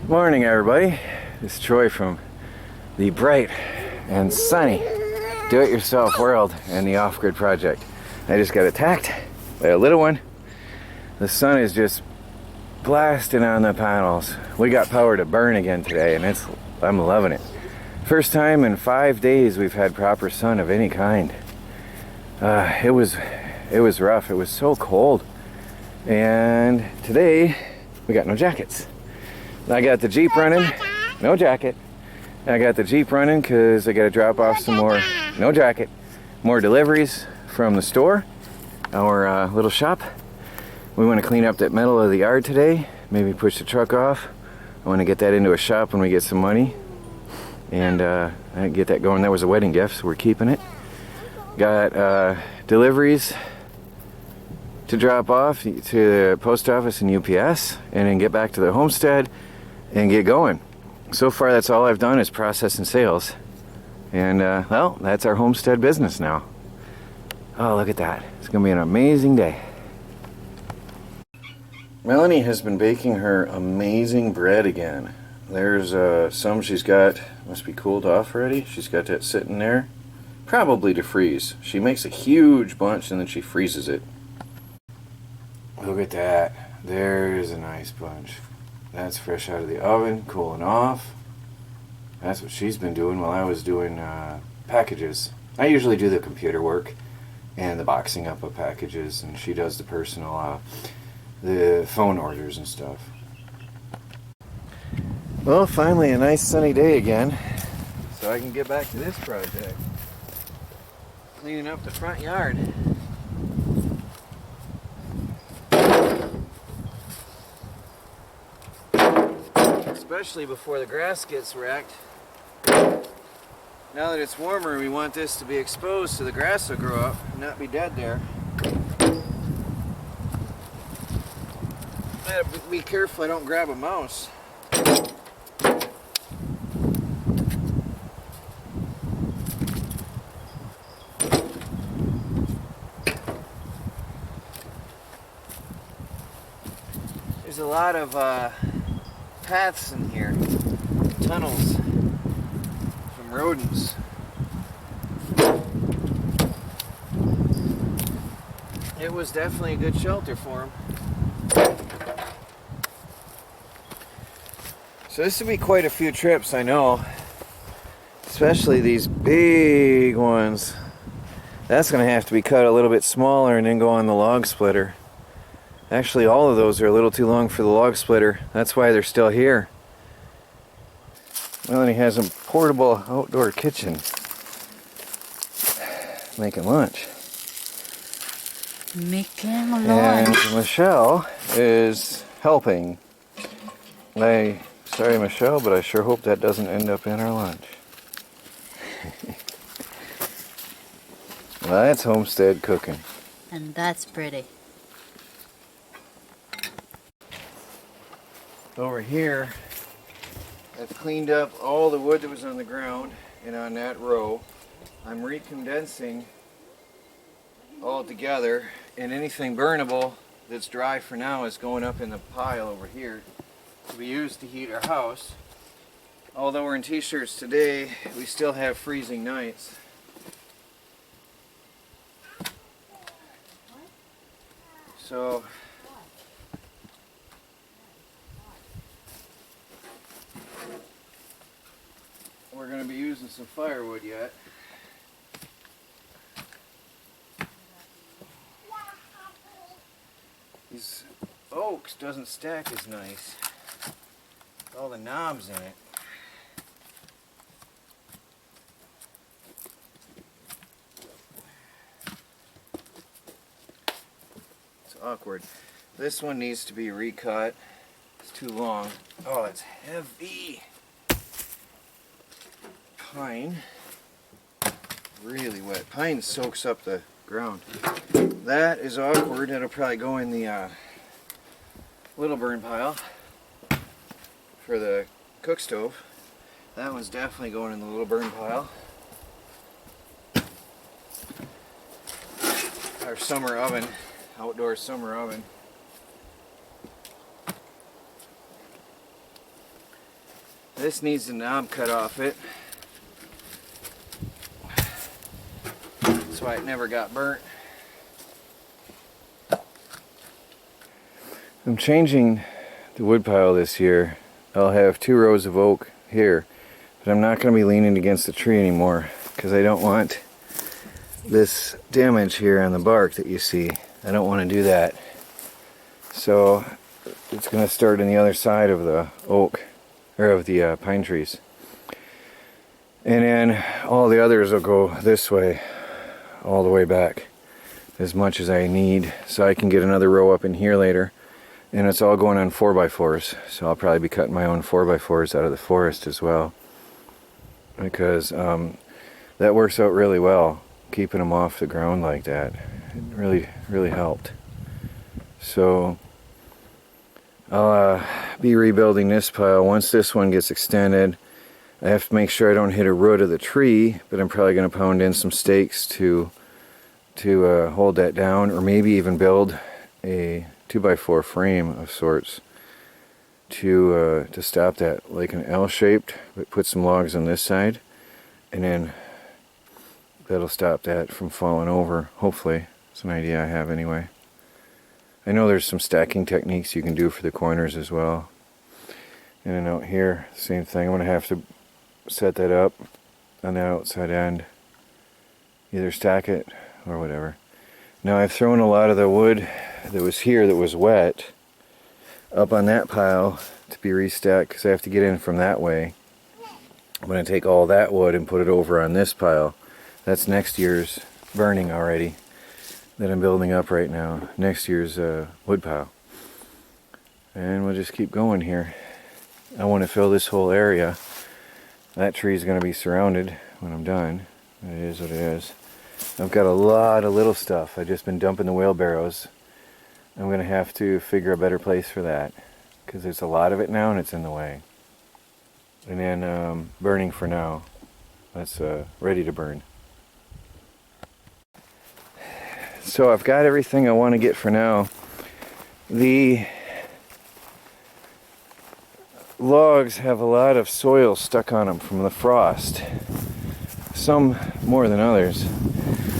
Morning, everybody. It's Troy from the bright and sunny do-it-yourself world and the off-grid project. I just got attacked by a little one. The sun is just blasting on the panels. We got power to burn again today, and I'm loving it. First time in 5 days we've had proper sun of any kind. It was rough. It was so cold, and today we got no jackets. I got the Jeep running, no jacket. I got the Jeep running because I got to drop off some more, no jacket, more deliveries from the store, our little shop. We want to clean up that middle of the yard today, maybe push the truck off. I want to get that into a shop when we get some money, and I get that going. That was a wedding gift, so we're keeping it. Got deliveries to drop off to the post office and UPS, and then get back to the homestead and get going. So far, that's all I've done is process and sales. And well, that's our homestead business now. Oh, look at that. It's gonna be an amazing day. Melanie has been baking her amazing bread again. There's some she's got, must be cooled off already. She's got that sitting there, probably to freeze. She makes a huge bunch and then she freezes it. Look at that. There's a nice bunch. That's fresh out of the oven, cooling off. That's what she's been doing while I was doing packages. I usually do the computer work and the boxing up of packages, and she does the personal, the phone orders and stuff. Well, finally a nice sunny day again, so I can get back to this project. Cleaning up the front yard. Especially before the grass gets wrecked. Now that it's warmer, we want this to be exposed so the grass will grow up and not be dead there. I gotta be careful I don't grab a mouse. There's a lot of paths in here, tunnels from rodents. It was definitely a good shelter for them. So this will be quite a few trips, I know, especially these big ones. That's going to have to be cut a little bit smaller and then go on the log splitter. Actually, all of those are a little too long for the log splitter. That's why they're still here. Melanie has a portable outdoor kitchen. Making lunch. Making lunch. And Michelle is helping. Sorry, Michelle, but I sure hope that doesn't end up in our lunch. Well, that's homestead cooking. And that's pretty. Over here, I've cleaned up all the wood that was on the ground and on that row. I'm recondensing all together, and anything burnable that's dry for now is going up in the pile over here to be used to heat our house. Although we're in t-shirts today, we still have freezing nights. So we're going to be using some firewood yet. These oaks doesn't stack as nice. All the knobs in it. It's awkward. This one needs to be recut. It's too long. Oh, it's heavy. Pine, really wet. Pine soaks up the ground. That is awkward. It'll probably go in the little burn pile for the cook stove. That one's definitely going in the little burn pile. Our summer oven, outdoor summer oven. This needs the knob cut off it. That's why it never got burnt. I'm changing the woodpile this year. I'll have 2 rows of oak here, but I'm not going to be leaning against the tree anymore because I don't want this damage here on the bark that you see. I don't want to do that. So it's going to start on the other side of the oak, or of the pine trees. And then all the others will go this way, all the way back, as much as I need, so I can get another row up in here later. And it's all going on 4x4s, so I'll probably be cutting my own 4x4s out of the forest as well, because that works out really well, keeping them off the ground like that. It really helped. So I'll be rebuilding this pile. Once this one gets extended, I have to make sure I don't hit a root of the tree, but I'm probably going to pound in some stakes to hold that down, or maybe even build a 2x4 frame of sorts to stop that, like an L-shaped, but put some logs on this side, and then that'll stop that from falling over. Hopefully, it's an idea I have anyway. I know there's some stacking techniques you can do for the corners as well. And then out here, same thing. I'm going to have to set that up on the outside end, either stack it or whatever. Now I've thrown a lot of the wood that was here that was wet up on that pile to be restacked, because I have to get in from that way. I'm going to take all that wood and put it over on this pile. That's next year's burning already that I'm building up right now. Next year's wood pile. And we'll just keep going here. I want to fill this whole area. That tree is going to be surrounded when I'm done. It is what it is. I've got a lot of little stuff. I've just been dumping the wheelbarrows. I'm going to have to figure a better place for that, because there's a lot of it now and it's in the way. And then burning for now. That's ready to burn. So I've got everything I want to get for now. The logs have a lot of soil stuck on them from the frost. Some more than others.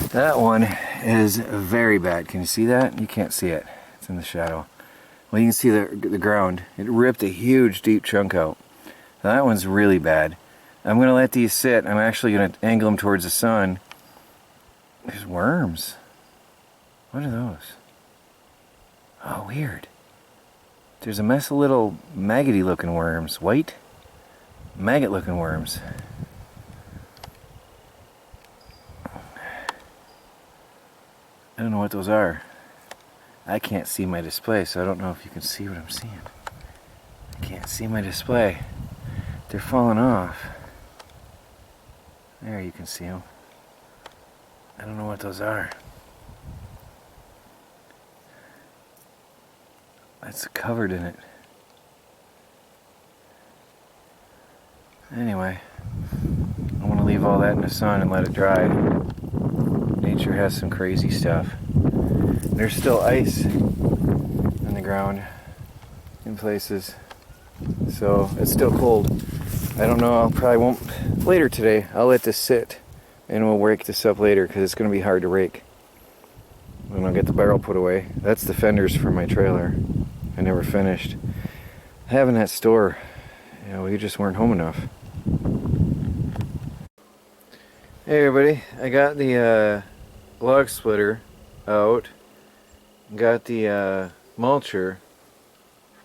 That one is very bad. Can you see that? You can't see it. It's in the shadow. Well, you can see the ground. It ripped a huge deep chunk out. Now, that one's really bad. I'm going to let these sit. I'm actually going to angle them towards the sun. There's worms. What are those? Oh, weird. There's a mess of little maggoty looking worms. White? Maggot looking worms. I don't know what those are. I can't see my display, so I don't know if you can see what I'm seeing. I can't see my display. They're falling off. There, you can see them. I don't know what those are. It's covered in it. Anyway, I want to leave all that in the sun and let it dry. Nature has some crazy stuff. There's still ice on the ground in places, so it's still cold. I don't know, I'll probably won't, later today, I'll let this sit and we'll rake this up later, because it's going to be hard to rake when I'll get the barrel put away. That's the fenders for my trailer. I never finished. Having that store, we just weren't home enough. Hey everybody, I got the log splitter out, got the mulcher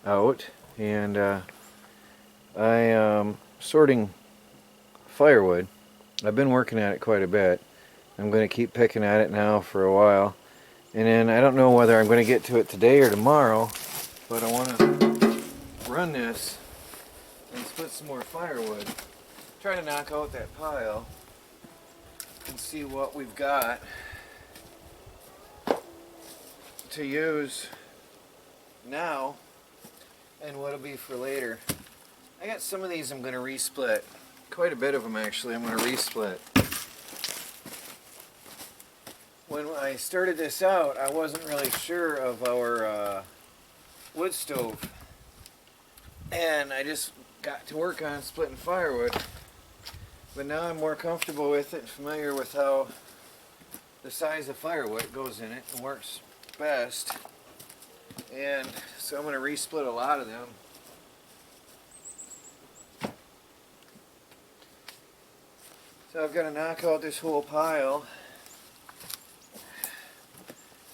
out, and I am sorting firewood. I've been working at it quite a bit. I'm going to keep picking at it now for a while, and then I don't know whether I'm going to get to it today or tomorrow, but I want to run this and split some more firewood. Try to knock out that pile and see what we've got to use now and what'll be for later. I got some of these I'm going to resplit. Quite a bit of them actually I'm going to resplit. When I started this out, I wasn't really sure of our wood stove, and I just got to work on splitting firewood. But now I'm more comfortable with it and familiar with how the size of firewood goes in it and works best. And so I'm going to resplit a lot of them. So I've got to knock out this whole pile.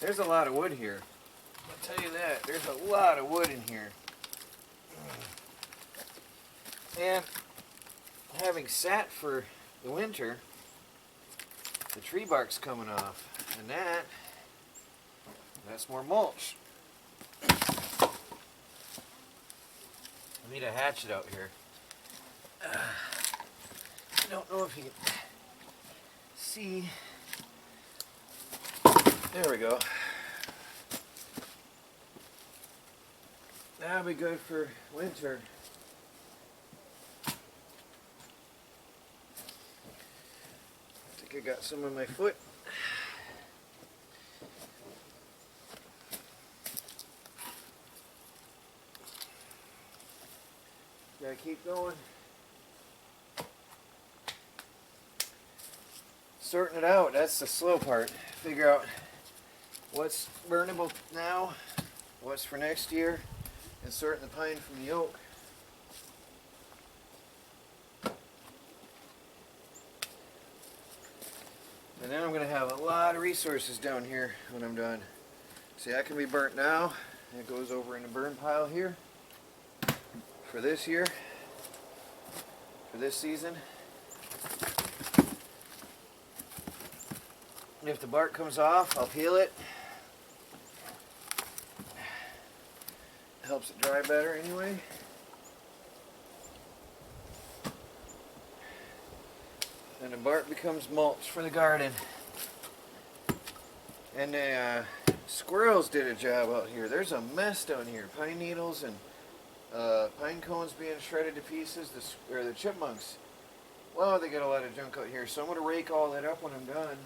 There's a lot of wood here. I'll tell you that. There's a lot of wood in here. And having sat for the winter, the tree bark's coming off. And that's more mulch. I need a hatchet out here. I don't know if you can see. There we go. That'll be good for winter. I think I got some on my foot. Gotta keep going. Sorting it out, that's the slow part. Figure out what's burnable now, what's for next year, and sorting the pine from the oak. And then I'm going to have a lot of resources down here when I'm done. See, that can be burnt now. It goes over in the burn pile here for this year, for this season. And if the bark comes off, I'll peel it. Helps it dry better anyway. And the bark becomes mulch for the garden. And the squirrels did a job out here. There's a mess down here. Pine needles and pine cones being shredded to pieces. The chipmunks. Well, they got a lot of junk out here. So I'm going to rake all that up when I'm done.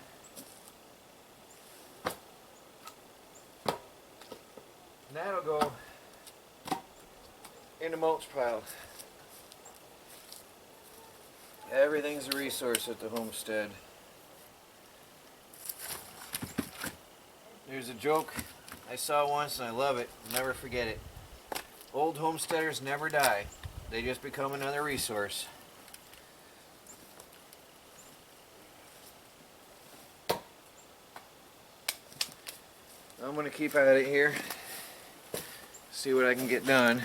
And that'll go in the mulch pile. Everything's a resource at the homestead. There's a joke I saw once and I love it. Never forget it. Old homesteaders never die. They just become another resource. I'm going to keep at it here. See what I can get done.